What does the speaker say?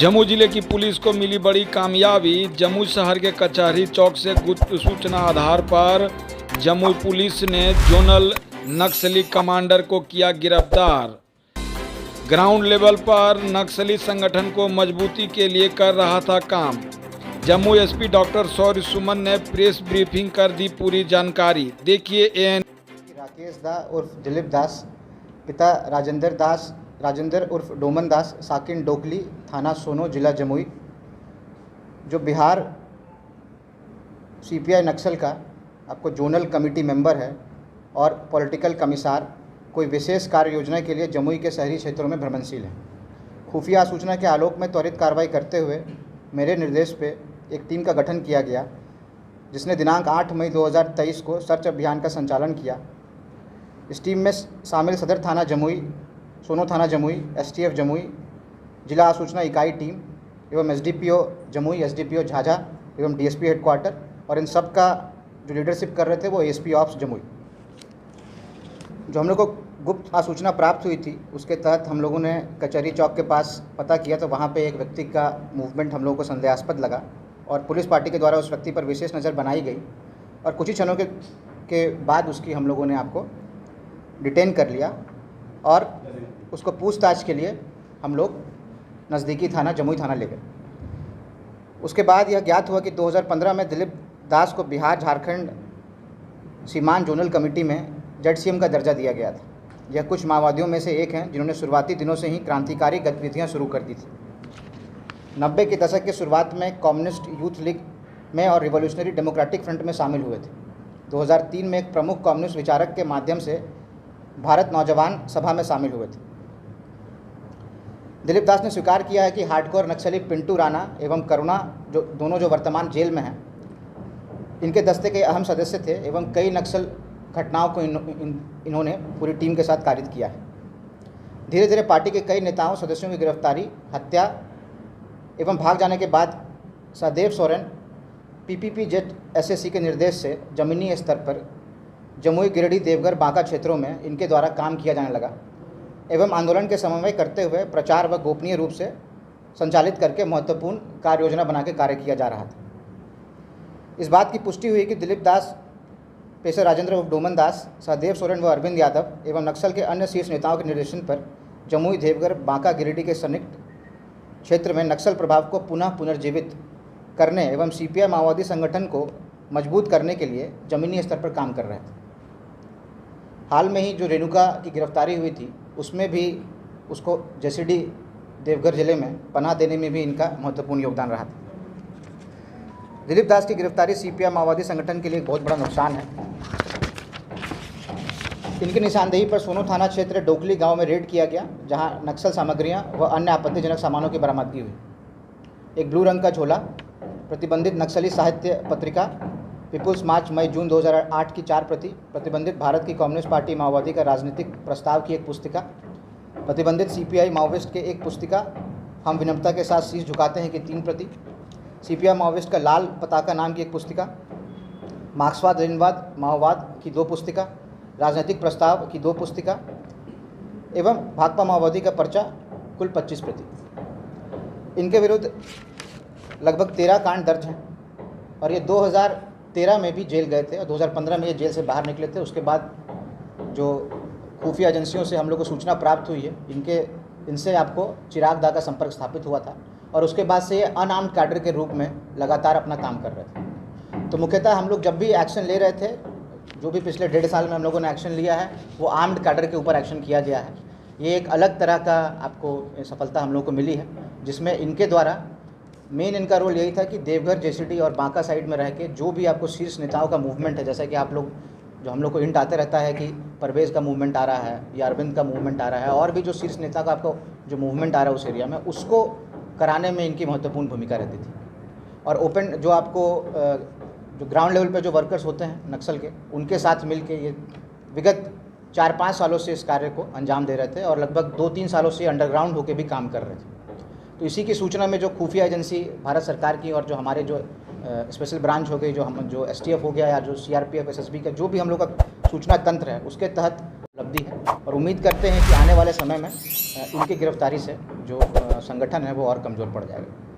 जम्मू जिले की पुलिस को मिली बड़ी कामयाबी। जम्मू शहर के कचहरी चौक से गुप्त सूचना आधार पर जम्मू पुलिस ने जोनल नक्सली कमांडर को किया गिरफ्तार। ग्राउंड लेवल पर नक्सली संगठन को मजबूती के लिए कर रहा था काम। जम्मू एसपी डॉक्टर शौर्य सुमन ने प्रेस ब्रीफिंग कर दी पूरी जानकारी। देखिए एएन। राकेश दास उर्फ दिलीप दास, पिता राजेंद्र उर्फ डोमन दास, साकिन डोकली, थाना सोनो, जिला जमुई, जो बिहार सीपीआई नक्सल का आपको जोनल कमेटी मेंबर है और पॉलिटिकल कमिश्नर, कोई विशेष कार्य योजना के लिए जमुई के शहरी क्षेत्रों में भ्रमणशील है। खुफिया सूचना के आलोक में त्वरित कार्रवाई करते हुए मेरे निर्देश पे एक टीम का गठन किया गया, जिसने दिनांक 8 मई 2023 को सर्च अभियान का संचालन किया। इस टीम में शामिल सदर थाना जमुई, सोनो थाना जमुई, एसटीएफ जमुई, जिला सूचना इकाई टीम एवं एसडीपीओ जमुई, एसडीपीओ झाझा एवं डीएसपी हेडक्वार्टर, और इन सब का जो लीडरशिप कर रहे थे वो एसपी ऑप्स जमुई। जो हम लोग को गुप्त सूचना प्राप्त हुई थी, उसके तहत हम लोगों ने कचहरी चौक के पास पता किया तो वहाँ पे एक व्यक्ति का मूवमेंट हम लोगों को संदेहास्पद लगा और पुलिस पार्टी के द्वारा उस व्यक्ति पर विशेष नज़र बनाई गई और कुछ ही क्षणों के बाद उसकी हम लोगों ने आपको डिटेन कर लिया और उसको पूछताछ के लिए हम लोग नज़दीकी थाना जमुई थाना ले गए। उसके बाद यह ज्ञात हुआ कि 2015 में दिलीप दास को बिहार झारखंड सीमांत जोनल कमेटी में जेडसीएम का दर्जा दिया गया था। यह कुछ माओवादियों में से एक हैं जिन्होंने शुरुआती दिनों से ही क्रांतिकारी गतिविधियां शुरू कर दी थी। 90 के दशक की शुरुआत में कम्युनिस्ट यूथ लीग में और रिवॉल्यूशनरी डेमोक्रेटिक फ्रंट में शामिल हुए थे। 2003 में एक प्रमुख कम्युनिस्ट विचारक के माध्यम से भारत नौजवान सभा में शामिल हुए थे। दिलीप दास ने स्वीकार किया है कि हार्डकोर नक्सली पिंटू राणा एवं करुणा जो वर्तमान जेल में हैं, इनके दस्ते के अहम सदस्य थे एवं कई नक्सल घटनाओं को इन्होंने पूरी टीम के साथ कारित किया है। धीरे धीरे पार्टी के कई नेताओं सदस्यों की गिरफ्तारी, हत्या एवं भाग जाने के बाद Sahdev Soren PPP jet SSC के निर्देश से जमीनी स्तर पर जमुई, गिरिडीह, देवघर, बांका क्षेत्रों में इनके द्वारा काम किया जाने लगा एवं आंदोलन के समन्वय करते हुए प्रचार व गोपनीय रूप से संचालित करके महत्वपूर्ण कार्य योजना बना के कार्य किया जा रहा था। इस बात की पुष्टि हुई कि दिलीप दास, पेशर राजेंद्र उर्फ डोमन दास, सहदेव सोरेन व अरविंद यादव एवं नक्सल के अन्य शीर्ष नेताओं के निर्देशन पर जमुई, देवघर, बांका, गिरिडीह के संयुक्त क्षेत्र में नक्सल प्रभाव को पुनर्जीवित करने एवं सीपीआई माओवादी संगठन को मजबूत करने के लिए जमीनी स्तर पर काम कर रहे थे। हाल में ही जो रेणुका की गिरफ्तारी हुई थी, उसमें भी उसको जेसीडी देवघर जिले में पनाह देने में भी इनका महत्वपूर्ण योगदान रहा था। दिलीप दास की गिरफ्तारी सीपीआई माओवादी संगठन के लिए एक बहुत बड़ा नुकसान है। इनकी निशानदेही पर सोनो थाना क्षेत्र डोकली गांव में रेड किया गया, जहां नक्सल सामग्रियां व अन्य आपत्तिजनक सामानों की बरामदगी हुई। एक ब्लू रंग का झोला, प्रतिबंधित नक्सली साहित्य पत्रिका, पीपुल्स मार्च मई जून 2008 की 4 प्रति, प्रतिबंधित भारत की कम्युनिस्ट पार्टी माओवादी का राजनीतिक प्रस्ताव की 1 पुस्तिका, प्रतिबंधित सीपीआई माओविस्ट के 1 पुस्तिका, हम विनम्रता के साथ शीश झुकाते हैं कि 3 प्रति, सीपीआई माओविस्ट का लाल पताका नाम की 1 पुस्तिका, मार्क्सवाद लेनिनवाद माओवाद की 2 पुस्तिका, राजनीतिक प्रस्ताव की 2 पुस्तिका एवं भाकपा माओवादी का पर्चा, कुल 25 प्रति। इनके विरुद्ध लगभग 13 कांड दर्ज हैं और ये 2013 में भी जेल गए थे और 2015 में ये जेल से बाहर निकले थे। उसके बाद जो खुफिया एजेंसियों से हम लोग को सूचना प्राप्त हुई है, इनसे आपको चिराग दा का संपर्क स्थापित हुआ था और उसके बाद से ये अनआर्म्ड कैडर के रूप में लगातार अपना काम कर रहे थे। तो मुख्यतः हम लोग जब भी एक्शन ले रहे थे, जो भी पिछले 1.5 साल में हम लोगों ने एक्शन लिया है, वो आर्म्ड कैडर के ऊपर एक्शन किया गया है। ये एक अलग तरह का आपको सफलता हम लोग को मिली है, जिसमें इनके द्वारा मेन इनका रोल यही था कि देवघर, जेसीडी और बांका साइड में रह के जो भी आपको शीर्ष नेताओं का मूवमेंट है, जैसा कि आप लोग जो हम लोग को हिंट आते रहता है कि परवेज़ का मूवमेंट आ रहा है या अरविंद का मूवमेंट आ रहा है, और भी जो शीर्ष नेता का आपको जो मूवमेंट आ रहा है उस एरिया में, उसको कराने में इनकी महत्वपूर्ण भूमिका रहती थी। और ओपन जो आपको जो ग्राउंड लेवल पे जो वर्कर्स होते हैं नक्सल के, उनके साथ मिल के ये विगत 4-5 सालों से इस कार्य को अंजाम दे रहे थे और लगभग 2-3 सालों से अंडरग्राउंड होकर भी काम कर रहे थे। तो इसी की सूचना में जो खुफिया एजेंसी भारत सरकार की और जो हमारे जो स्पेशल ब्रांच हो गई, जो एसटीएफ हो गया या जो सीआरपीएफ, एसएसबी का जो भी हम लोग का सूचना तंत्र है, उसके तहत उपलब्धि है और उम्मीद करते हैं कि आने वाले समय में इनकी गिरफ्तारी से जो संगठन है वो और कमज़ोर पड़ जाएगा।